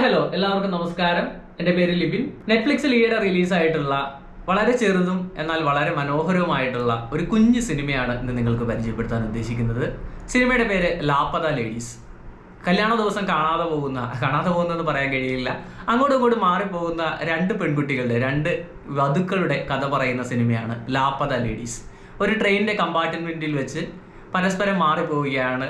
Hello എല്ലാവർക്കും നമസ്കാരം. എൻ്റെ പേര് ലിബിൻ. നെറ്റ്ഫ്ലിക്സിൽ ഈയിടെ റിലീസായിട്ടുള്ള വളരെ ചെറുതും എന്നാൽ വളരെ മനോഹരവുമായിട്ടുള്ള ഒരു കുഞ്ഞു സിനിമയാണ് ഇന്ന് നിങ്ങൾക്ക് പരിചയപ്പെടുത്താൻ ഉദ്ദേശിക്കുന്നത്. സിനിമയുടെ പേര് ലാപ്പത ലേഡീസ്. കല്യാണ ദിവസം കാണാതെ പോകുന്നതെന്ന് പറയാൻ കഴിയില്ല, അങ്ങോട്ടും ഇങ്ങോട്ടും മാറിപ്പോകുന്ന രണ്ട് പെൺകുട്ടികളുടെ, രണ്ട് വധുക്കളുടെ കഥ പറയുന്ന സിനിമയാണ് ലാപ്പത ലേഡീസ്. ഒരു ട്രെയിനിൻ്റെ കമ്പാർട്ട്മെൻറ്റിൽ വെച്ച് പരസ്പരം മാറിപ്പോവുകയാണ്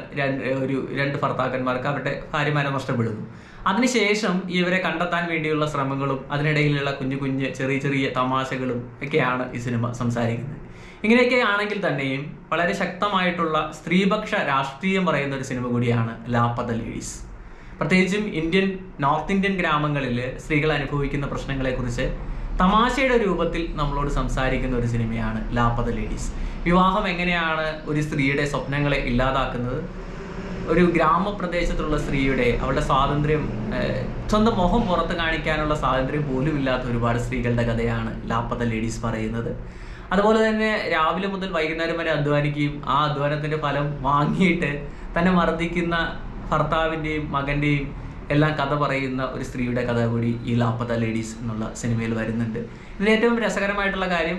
രണ്ട് ഭർത്താക്കന്മാർക്ക് അവരുടെ ഭാര്യമാരെ നഷ്ടപ്പെടുന്നു. അതിനുശേഷം ഇവരെ കണ്ടെത്താൻ വേണ്ടിയുള്ള ശ്രമങ്ങളും അതിനിടയിലുള്ള കുഞ്ഞു ചെറിയ തമാശകളും ഒക്കെയാണ് ഈ സിനിമ സംസാരിക്കുന്നത്. ഇങ്ങനെയൊക്കെ ആണെങ്കിൽ തന്നെയും വളരെ ശക്തമായിട്ടുള്ള സ്ത്രീപക്ഷ രാഷ്ട്രീയം പറയുന്ന ഒരു സിനിമ കൂടിയാണ് ലാപ്പത ലേഡീസ്. പ്രത്യേകിച്ചും നോർത്ത് ഇന്ത്യൻ ഗ്രാമങ്ങളിൽ സ്ത്രീകൾ അനുഭവിക്കുന്ന പ്രശ്നങ്ങളെക്കുറിച്ച് തമാശയുടെ രൂപത്തിൽ നമ്മളോട് സംസാരിക്കുന്ന ഒരു സിനിമയാണ് ലാപ്പത ലേഡീസ്. വിവാഹം എങ്ങനെയാണ് ഒരു സ്ത്രീയുടെ സ്വപ്നങ്ങളെ ഇല്ലാതാക്കുന്നത്, ഒരു ഗ്രാമപ്രദേശത്തുള്ള സ്ത്രീയുടെ അവളുടെ സ്വാതന്ത്ര്യം, സ്വന്തം മുഖം പുറത്ത് കാണിക്കാനുള്ള സ്വാതന്ത്ര്യം പോലും ഇല്ലാത്ത ഒരുപാട് സ്ത്രീകളുടെ കഥയാണ് ലാപ്പത ലേഡീസ് പറയുന്നത്. അതുപോലെ തന്നെ രാവിലെ മുതൽ വൈകുന്നേരം വരെ അധ്വാനിക്കുകയും ആ അധ്വാനത്തിൻ്റെ ഫലം വാങ്ങിയിട്ട് തന്നെ മർദ്ദിക്കുന്ന ഭർത്താവിൻ്റെയും മകൻ്റെയും എല്ലാം കഥ പറയുന്ന ഒരു സ്ത്രീയുടെ കഥ കൂടി ഈ ലാപ്പത ലേഡീസ് എന്നുള്ള സിനിമയിൽ വരുന്നുണ്ട്. ഇതിൽ ഏറ്റവും രസകരമായിട്ടുള്ള കാര്യം,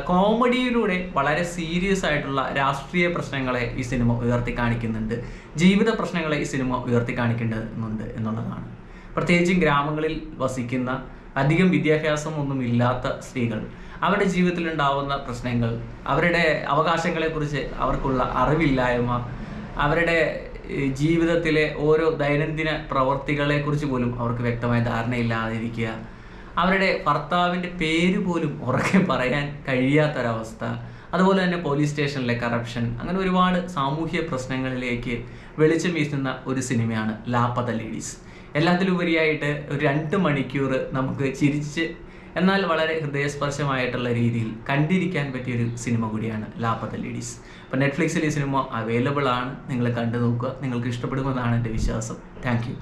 കോമഡിയിലൂടെ വളരെ സീരിയസ് ആയിട്ടുള്ള രാഷ്ട്രീയ പ്രശ്നങ്ങളെ ഈ സിനിമ ഉയർത്തി കാണിക്കുന്നുണ്ട്, ജീവിത പ്രശ്നങ്ങളെ ഈ സിനിമ ഉയർത്തി കാണിക്കുന്നുണ്ട് എന്നുള്ളതാണ്. പ്രത്യേകിച്ചും ഗ്രാമങ്ങളിൽ വസിക്കുന്ന അധികം വിദ്യാഭ്യാസമൊന്നും ഇല്ലാത്ത സ്ത്രീകൾ, അവരുടെ ജീവിതത്തിലുണ്ടാവുന്ന പ്രശ്നങ്ങൾ, അവരുടെ അവകാശങ്ങളെക്കുറിച്ച് അവർക്കുള്ള അറിവില്ലായ്മ, അവരുടെ ജീവിതത്തിലെ ഓരോ ദൈനംദിന പ്രവർത്തികളെക്കുറിച്ച് പോലും അവർക്ക് വ്യക്തമായ ധാരണയില്ലാതിരിക്കുക, അവരുടെ ഭർത്താവിൻ്റെ പേര് പോലും ഉറക്കെ പറയാൻ കഴിയാത്തൊരവസ്ഥ, അതുപോലെ തന്നെ പോലീസ് സ്റ്റേഷനിലെ കറപ്ഷൻ, അങ്ങനെ ഒരുപാട് സാമൂഹ്യ പ്രശ്നങ്ങളിലേക്ക് വെളിച്ചം വീശുന്ന ഒരു സിനിമയാണ് ലാപ്പത ലേഡീസ്. എല്ലാത്തിലുപരിയായിട്ട് ഒരു 2 മണിക്കൂർ നമുക്ക് ചിരിച്ച് എന്നാൽ വളരെ ഹൃദയസ്പർശമായിട്ടുള്ള രീതിയിൽ കണ്ടിരിക്കാൻ പറ്റിയൊരു സിനിമ കൂടിയാണ് ലാപ്പത ലേഡീസ്. അപ്പോൾ നെറ്റ്ഫ്ലിക്സിൽ ഈ സിനിമ അവൈലബിൾ ആണ്. നിങ്ങൾ കണ്ടു നോക്കുക, നിങ്ങൾക്ക് ഇഷ്ടപ്പെടുമെന്നാണ് എൻ്റെ വിശ്വാസം. Thank you.